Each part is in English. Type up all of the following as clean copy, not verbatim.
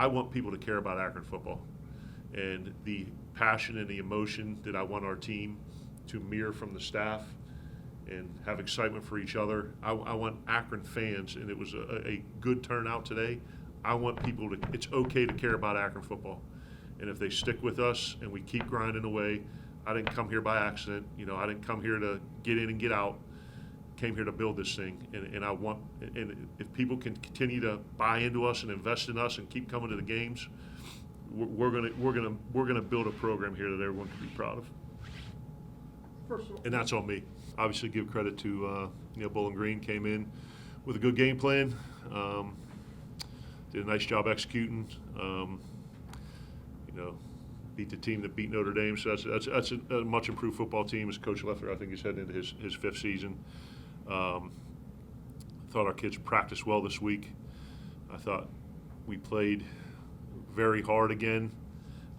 I want people to care about Akron football, and the passion and the emotion that I want our team to mirror from the staff and have excitement for each other. I want Akron fans, and it was a good turnout today. I want people to, it's okay to care about Akron football. And if they stick with us and we keep grinding away, I didn't come here by accident. I didn't come here to get in and get out. Came here to build this thing, and I want, and if people can continue to buy into us and invest in us and keep coming to the games, we're gonna build a program here that everyone can be proud of. And that's on me. Obviously, give credit to Bowling Green came in with a good game plan, did a nice job executing. Beat the team that beat Notre Dame. So that's a much improved football team. As Coach Leffler, I think he's heading into his fifth season. Thought our kids practiced well this week. I thought we played very hard again.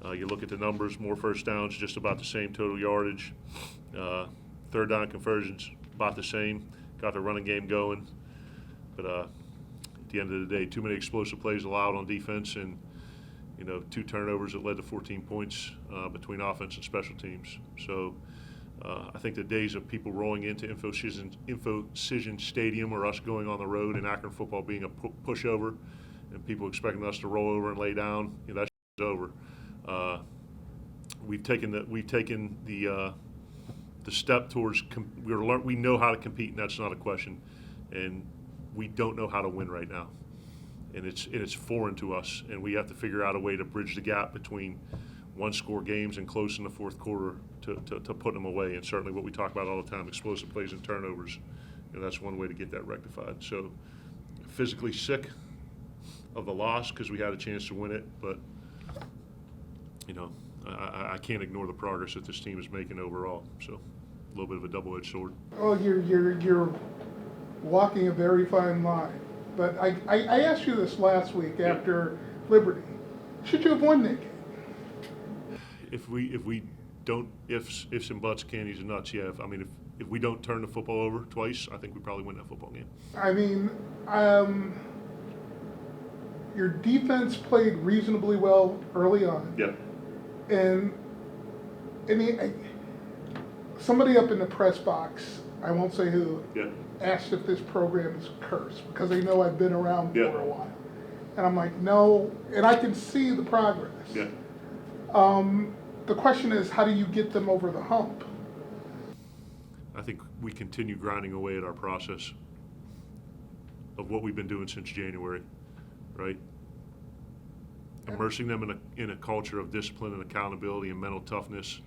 You look at the numbers, more first downs, just about the same total yardage. Third down conversions, about the same. Got the running game going. But at the end of the day, too many explosive plays allowed on defense, and 2 turnovers that led to 14 points between offense and special teams. So I think the days of people rolling into Infocision Stadium or us going on the road and Akron football being a pushover and people expecting us to roll over and lay down, that's over. We've taken the step towards we know how to compete, and that's not a question. And we don't know how to win right now. And it's foreign to us, and we have to figure out a way to bridge the gap between one-score games and close in the fourth quarter to put them away. And certainly what we talk about all the time, explosive plays and turnovers, that's one way to get that rectified. So physically sick of the loss because we had a chance to win it, but I can't ignore the progress that this team is making overall. So a little bit of a double-edged sword. Well, you're walking a very fine line. But I asked you this last week after Liberty. Should you have won that game? If we don't ifs and buts, candies and nuts, yeah. If we don't turn the football over twice, I think we probably win that football game. Your defense played reasonably well early on. Yeah. And somebody up in the press box, I won't say who, asked if this program is cursed because they know I've been around for a while. And I'm like, no, and I can see the progress. Yeah. The question is, how do you get them over the hump? I think we continue grinding away at our process of what we've been doing since January, right? Immersing them in a culture of discipline and accountability and mental toughness,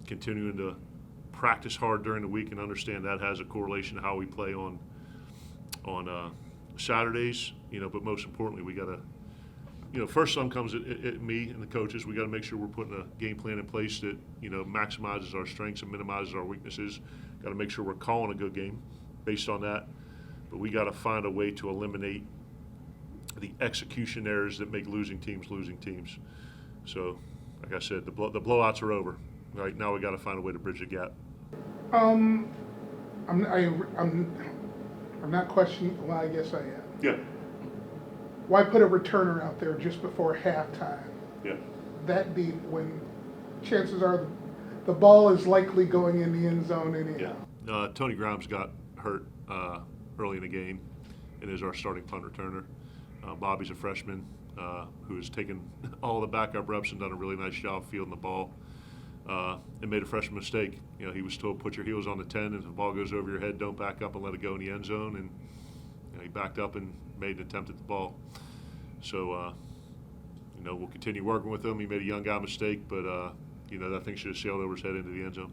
continuing to practice hard during the week and understand that has a correlation to how we play on Saturdays, but most importantly, we got to, first some comes at me and the coaches. We got to make sure we're putting a game plan in place that, maximizes our strengths and minimizes our weaknesses. Got to make sure we're calling a good game based on that, but we got to find a way to eliminate the execution errors that make losing teams. So, like I said, the blowouts are over. Right now, we got to find a way to bridge the gap. I'm not questioning. Well, I guess I am. Yeah. Why put a returner out there just before halftime? Yeah. That deep when chances are the ball is likely going in the end zone anyhow. Yeah. Tony Grimes got hurt early in the game and is our starting punt returner. Bobby's a freshman who has taken all the backup reps and done a really nice job fielding the ball. And made a freshman mistake. He was told, put your heels on the 10, and if the ball goes over your head, don't back up and let it go in the end zone. And he backed up and made an attempt at the ball. So, we'll continue working with him. He made a young guy mistake, but, that thing should have sailed over his head into the end zone.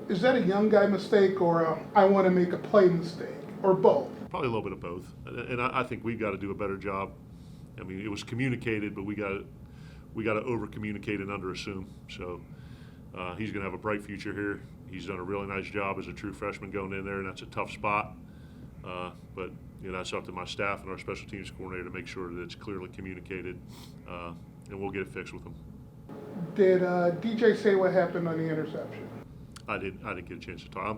Is that a young guy mistake or I want to make a play mistake, or both? Probably a little bit of both. And I think we've got to do a better job. It was communicated, but we got to over-communicate and under-assume. So, he's going to have a bright future here. He's done a really nice job as a true freshman going in there, and that's a tough spot. But that's up to my staff and our special teams coordinator to make sure that it's clearly communicated, and we'll get it fixed with him. Did DJ say what happened on the interception? I didn't get a chance to talk.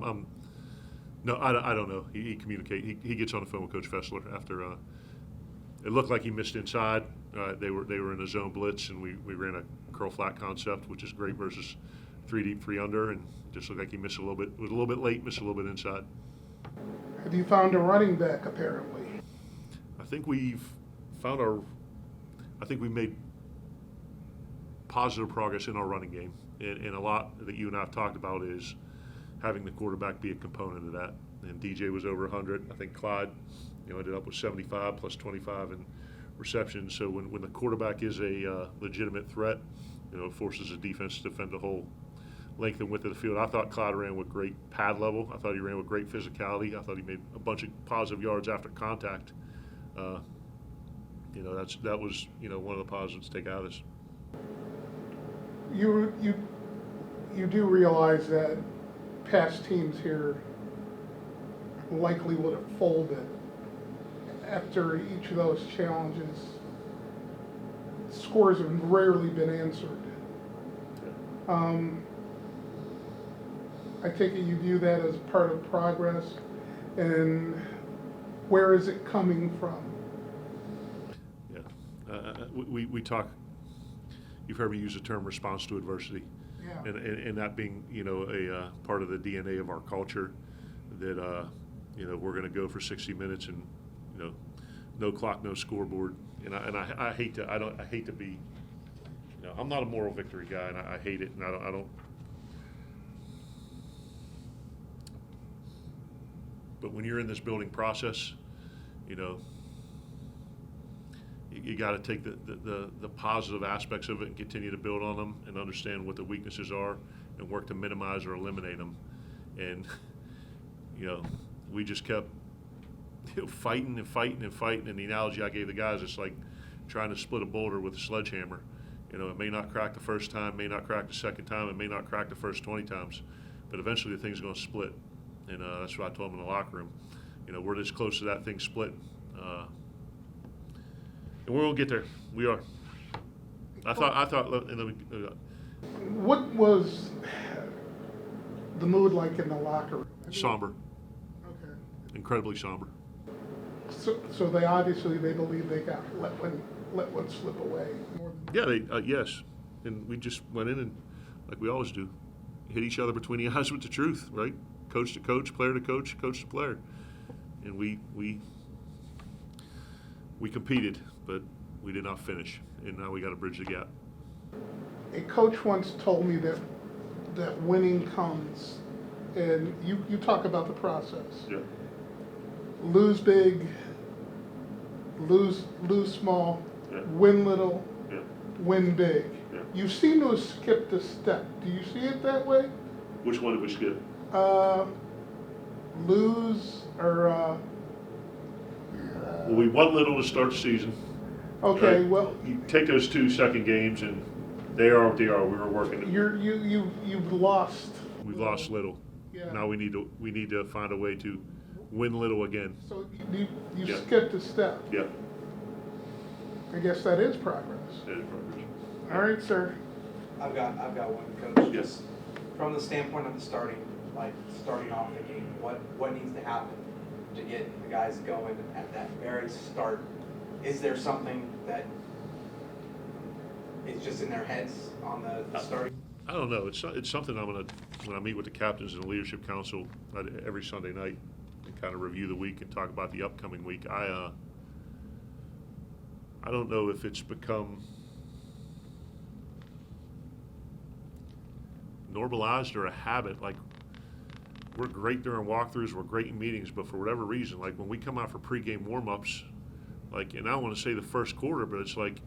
No, I don't know. He communicates. He gets on the phone with Coach Fessler after it looked like he missed inside. They were in a zone blitz, and we ran a curl flat concept, which is great versus 3 deep, 3 under, and just looked like he missed a little bit. Was a little bit late, missed a little bit inside. Have you found a running back apparently? I think we've found I think we made positive progress in our running game, and a lot that you and I have talked about is having the quarterback be a component of that. And DJ was over 100. I think Clyde, ended up with 75 plus 25 in receptions. So when the quarterback is a legitimate threat, it forces the defense to defend the whole length and width of the field. I thought Clyde ran with great pad level. I thought he ran with great physicality. I thought he made a bunch of positive yards after contact. That was one of the positives to take out of this. You do realize that past teams here likely would have folded after each of those challenges. Scores have rarely been answered. I take it you view that as part of progress, and where is it coming from? Yeah, we talk. You've heard me use the term response to adversity, Yeah. and that being a part of the DNA of our culture, that we're going to go for 60 minutes and no clock, no scoreboard, and I hate to be, I'm not a moral victory guy, and I hate it, and I don't. But when you're in this building process, you got to take the positive aspects of it and continue to build on them and understand what the weaknesses are and work to minimize or eliminate them. And, we just kept fighting and fighting and fighting. And the analogy I gave the guys, it's like trying to split a boulder with a sledgehammer. It may not crack the first time, may not crack the second time, it may not crack the first 20 times, but eventually the thing's going to split. And that's what I told them in the locker room. We're this close to that thing splitting. And we're going to get there. We are. I thought. What was the mood like in the locker room? Somber. Okay. Incredibly somber. So they obviously believe they got let one slip away more than. Yeah. Yes. And we just went in and, like we always do, hit each other between the eyes with the truth, right? Coach to coach, player to coach, coach to player, and we competed, but we did not finish, and now we got to bridge the gap. A coach once told me that winning comes, and you talk about the process. Yeah. Lose big, lose small, Yeah. win little, Yeah. win big. Yeah. You seem to have skipped a step. Do you see it that way? Which one did we skip? Lose or. Well, we won little to start the season. Okay, Right? well, You take those 2 second games, and they are what they are. We were working. you've lost. We've lost little. Yeah. Now we need to find a way to win little again. So you Yeah. skipped a step. Yeah. I guess that is progress. That is progress. All right, sir. I've got one, Coach. Yes. Just from the standpoint of starting off the game, what needs to happen to get the guys going at that very start? Is there something that is just in their heads on the starting? I don't know. It's something when I meet with the captains and the leadership council every Sunday night and kind of review the week and talk about the upcoming week. I don't know if it's become normalized or a habit. Like, we're great during walkthroughs, we're great in meetings, but for whatever reason, like when we come out for pregame warm-ups, like, and I don't want to say the first quarter, but it's like,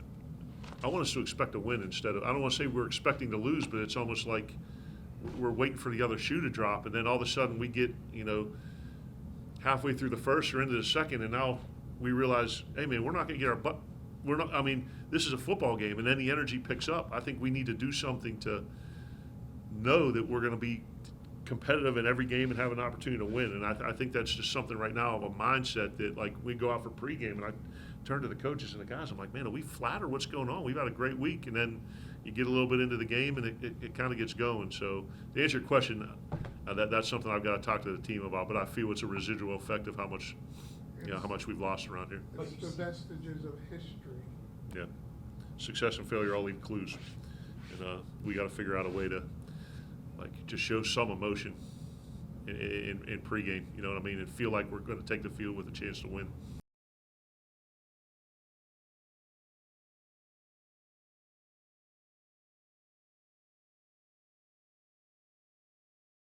I want us to expect a win instead of, I don't want to say we're expecting to lose, but it's almost like we're waiting for the other shoe to drop, and then all of a sudden we get, halfway through the first or into the second, and now we realize, hey man, we're not going to get our butt, this is a football game, and then the energy picks up. I think we need to do something to know that we're going to be competitive in every game and have an opportunity to win. And I think that's just something right now of a mindset that, like, we go out for pregame, and I turn to the coaches and the guys, I'm like, man, are we flat or what's going on? We've had a great week, and then you get a little bit into the game, and it kind of gets going. So to answer your question, that's something I've got to talk to the team about, but I feel it's a residual effect of how much you know, how much we've lost around here. It's the vestiges of history. Yeah. Success and failure all leave clues. And we got to figure out a way to, like, just show some emotion in pregame, you know what I mean, and feel like we're going to take the field with a chance to win.